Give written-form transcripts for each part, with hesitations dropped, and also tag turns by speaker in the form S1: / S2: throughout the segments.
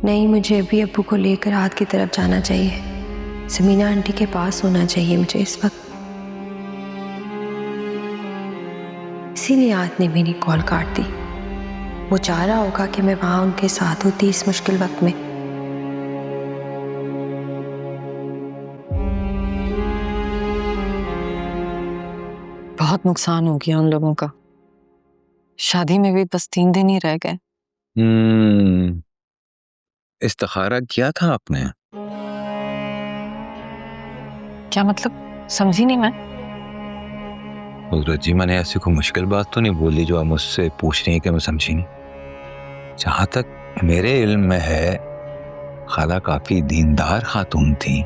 S1: नहीं, मुझे अभी अब्बू को लेकर हाथ की तरफ जाना चाहिए। समीना आंटी के पास होना चाहिए मुझे इस वक्त। इसीलिए आज ने मेरी कॉल काट दी। वो चाह रहा होगा कि मैं वहां उनके साथ होती इस मुश्किल वक्त में।
S2: बहुत नुकसान हो गया उन लोगों का। शादी में भी बस 3 दिन ही रह गए।
S3: इस्तिखारा किया था आपने?
S2: क्या मतलब, समझी नहीं मैं।
S3: हजरत जी, मैंने ऐसी कोई मुश्किल बात तो नहीं बोली जो आप मुझसे पूछ रही हैं कि मैं समझी नहीं। जहां तक मेरे इल्म में है, खाला काफी दीनदार खातून थी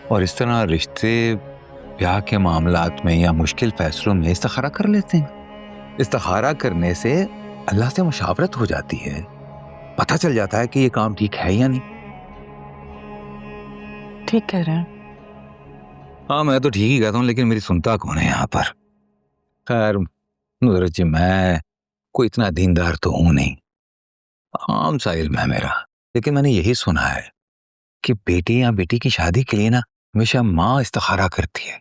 S3: और इस तरह रिश्ते ब्याह के मामलात में या मुश्किल फैसलों में इस्तिखारा कर लेते हैं। इस्तिखारा करने से अल्लाह से मुशावरत हो जाती है, पता चल जाता है कि ये काम ठीक है या नहीं।
S2: ठीक कह रहे हैं।
S3: हाँ, मैं तो ठीक ही कहता हूँ, लेकिन मेरी सुनता कौन है यहाँ पर। खैर हजरत जी, मैं कोई इतना दीनदार तो हूं नहीं, आम सा इल्म है मेरा। लेकिन मैंने यही सुना है कि बेटे या बेटी की शादी के लिए ना हमेशा माँ इस्तिखारा करती है,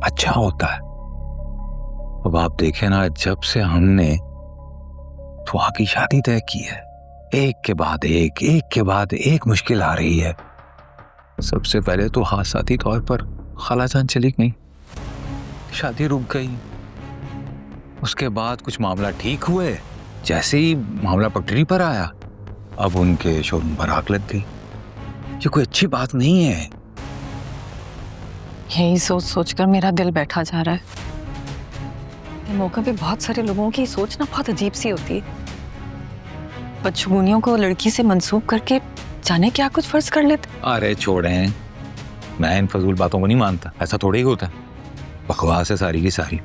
S3: अच्छा होता है। अब आप देखें ना, जब से हमने फुआ की शादी तय की है, एक के बाद एक मुश्किल आ रही है। सबसे पहले तो हादसाती तौर पर खालाजान चली गई, शादी रुक गई। उसके बाद कुछ मामला ठीक हुए, जैसे ही मामला पटरी पर आया, अब उनके शोरूम पर आग लग गई। ये कोई अच्छी बात नहीं है।
S2: यही सोच सोचकर मेरा दिल बैठा जा रहा है। इस मौके पे बहुत सारे लोगों की सोच ना बहुत अजीब सी होती है। बदशगुनियों को लड़की से मंसूब करके जाने क्या कुछ फर्ज कर लेते।
S3: अरे छोड़ें, मैं इन फजूल बातों को नहीं मानता, ऐसा थोड़ी ही होता है, बकवास है सारी की सारी।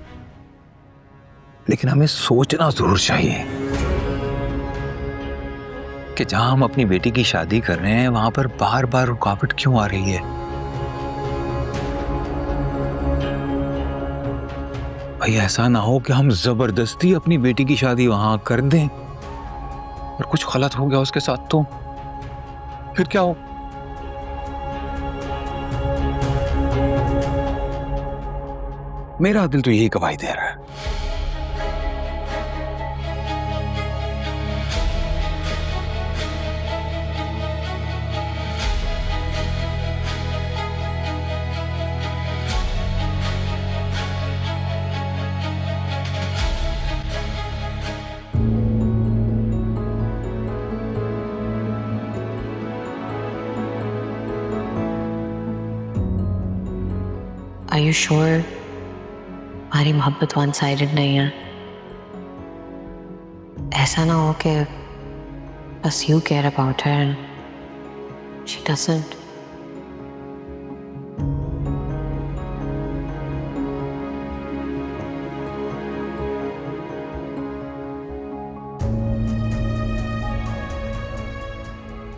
S3: लेकिन हमें सोचना जरूर चाहिए कि जहां हम अपनी बेटी की शादी कर रहे हैं, वहां पर बार बार रुकावट क्यों आ रही है। भाई, ऐसा ना हो कि हम जबरदस्ती अपनी बेटी की शादी वहां कर दें और कुछ गलत हो गया उसके साथ तो फिर क्या हो। मेरा दिल तो यही गवाही दे रहा है।
S1: Are you sure हमारी मोहब्बत वन साइडेड नहीं है? ऐसा ना हो कि बस you care about her and she doesn't.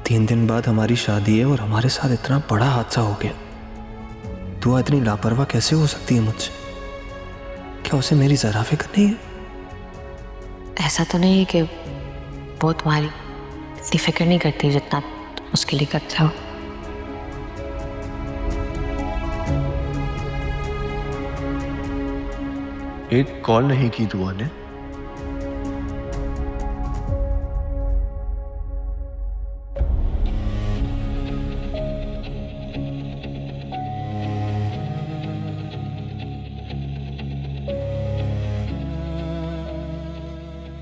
S4: तीन दिन बाद हमारी शादी है और हमारे साथ इतना बड़ा हादसा हो गया। दुआ इतनी लापरवाह कैसे हो सकती है मुझसे? क्या उसे मेरी जरा फिक्र नहीं है?
S1: ऐसा तो नहीं है कि वो तुम्हारी इतनी फिक्र नहीं करती जितना तुम उसके लिए करते हो।
S5: एक कॉल नहीं की दुआ ने।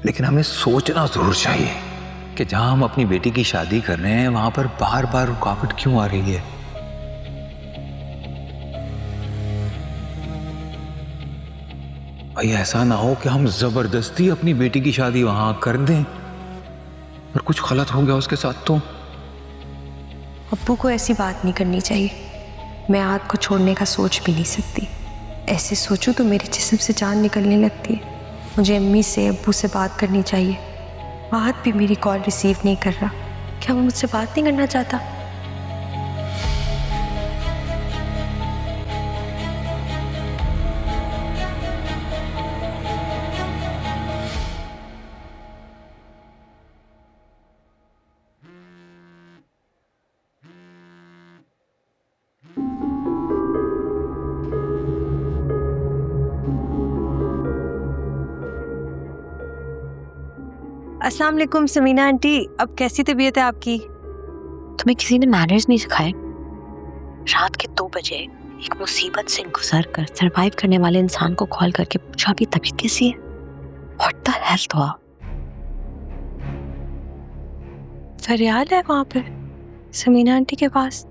S3: लेकिन हमें सोचना जरूर चाहिए कि जहां हम अपनी बेटी की शादी कर रहे हैं, वहां पर बार बार रुकावट क्यों आ रही है। भाई, ऐसा ना हो कि हम जबरदस्ती अपनी बेटी की शादी वहां कर दें और कुछ गलत हो गया उसके साथ तो।
S1: अब्बू को ऐसी बात नहीं करनी चाहिए। मैं हाथ को छोड़ने का सोच भी नहीं सकती। ऐसे सोचूं तो मेरे जिस्म से जान निकलने लगती है। मुझे अम्मी से अब्बू से बात करनी चाहिए। आहत भी मेरी कॉल रिसीव नहीं कर रहा। क्या वो मुझसे बात नहीं करना चाहता? अस्सलाम वालेकुम समीना आंटी, अब कैसी तबीयत है आपकी?
S6: तुम्हें किसी ने मैनर्स नहीं सिखाए? रात के 2 बजे एक मुसीबत से गुजर कर सरवाइव करने वाले इंसान को कॉल करके पूछा भी तबीयत कैसी है? व्हाट द हेल हुआ?
S1: फरियाल है वहां पे समीना आंटी के पास।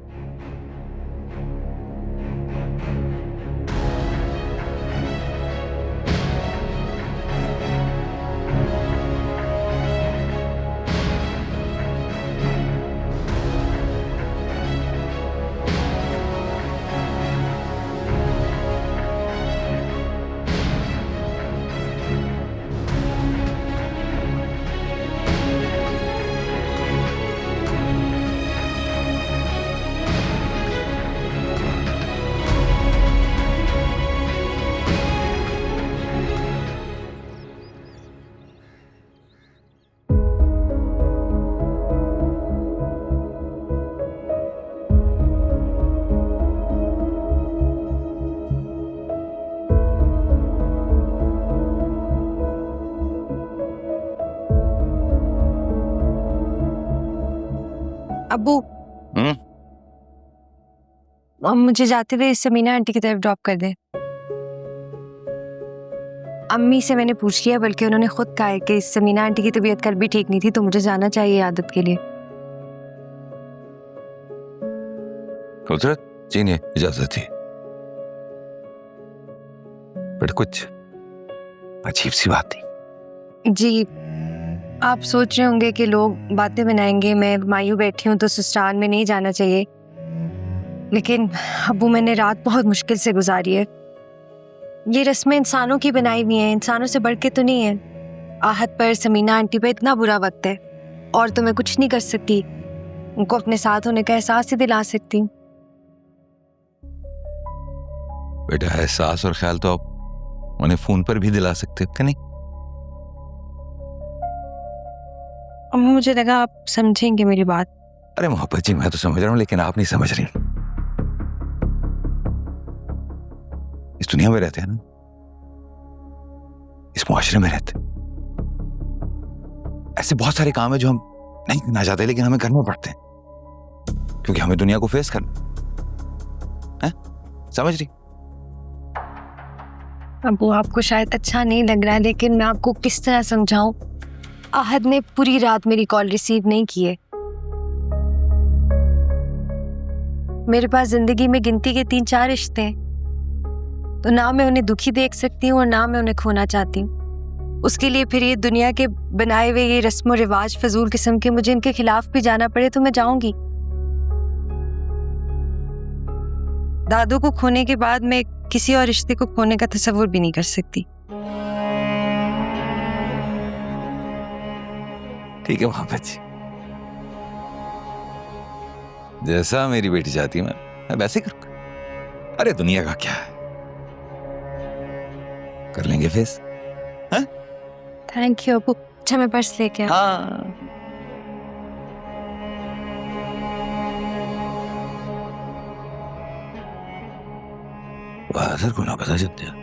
S1: अब्बू, अब मुझे जाते हुए समीना आंटी की तरफ ड्रॉप कर दे। अम्मी से मैंने पूछ लिया, बल्कि उन्होंने खुद कहा है कि समीना आंटी की तबीयत कल भी ठीक नहीं थी, तो मुझे जाना चाहिए आदत के लिए।
S3: कुदरत जी ने इजाजत थी, बट कुछ अजीब सी बात थी।
S1: जी, आप सोच रहे होंगे कि लोग बातें बनाएंगे, मैं मायूं बैठी हूँ तो ससुराल में नहीं जाना चाहिए, लेकिन अब्बू मैंने रात बहुत मुश्किल से गुजारी है। ये रस्में इंसानों की बनाई हुई हैं, इंसानों से बढ़ के तो नहीं है। आहत पर, समीना आंटी पर इतना बुरा वक्त है और तो मैं कुछ नहीं कर सकती, उनको अपने साथ होने का एहसास ही दिला सकती हूँ।
S3: बेटा एहसास और ख्याल तो आप उन्हें फोन पर भी दिला सकते हो, क्या नहीं?
S1: अम्मा, मुझे लगा आप समझेंगे मेरी बात।
S3: अरे मोहब्बत जी, मैं तो समझ रहा हूँ, लेकिन आप नहीं समझ रही। इस दुनिया में रहते हैं ना, इस मुआशरे में रहते, ऐसे बहुत सारे काम है जो हम नहीं करना चाहते लेकिन हमें करने पड़ते हैं, क्योंकि हमें दुनिया को फेस करना है। समझ रही?
S1: अब्बू, आपको शायद अच्छा नहीं लग रहा है, लेकिन मैं आपको किस तरह समझाऊं? आहद ने पूरी रात मेरी कॉल रिसीव नहीं की है। मेरे पास जिंदगी में गिनती के 3-4 रिश्ते हैं, तो ना मैं उन्हें दुखी देख सकती हूँ और ना मैं उन्हें खोना चाहती हूँ। उसके लिए फिर ये दुनिया के बनाए हुए ये रस्म रिवाज फजूल किस्म के, मुझे इनके खिलाफ भी जाना पड़े तो मैं जाऊंगी। दादू को खोने के बाद मैं किसी और रिश्ते को खोने का तसव्वुर भी नहीं कर सकती।
S3: ठीक है मोहब्बत जी, जैसा मेरी बेटी चाहती है मैं वैसे करूंगा। अरे दुनिया का क्या है, कर लेंगे फेस। हाँ?
S1: थैंक यू अब्बू। अच्छा, मैं पर्स लेके आऊं।
S3: हाँ, बाजार को ना पता चलता।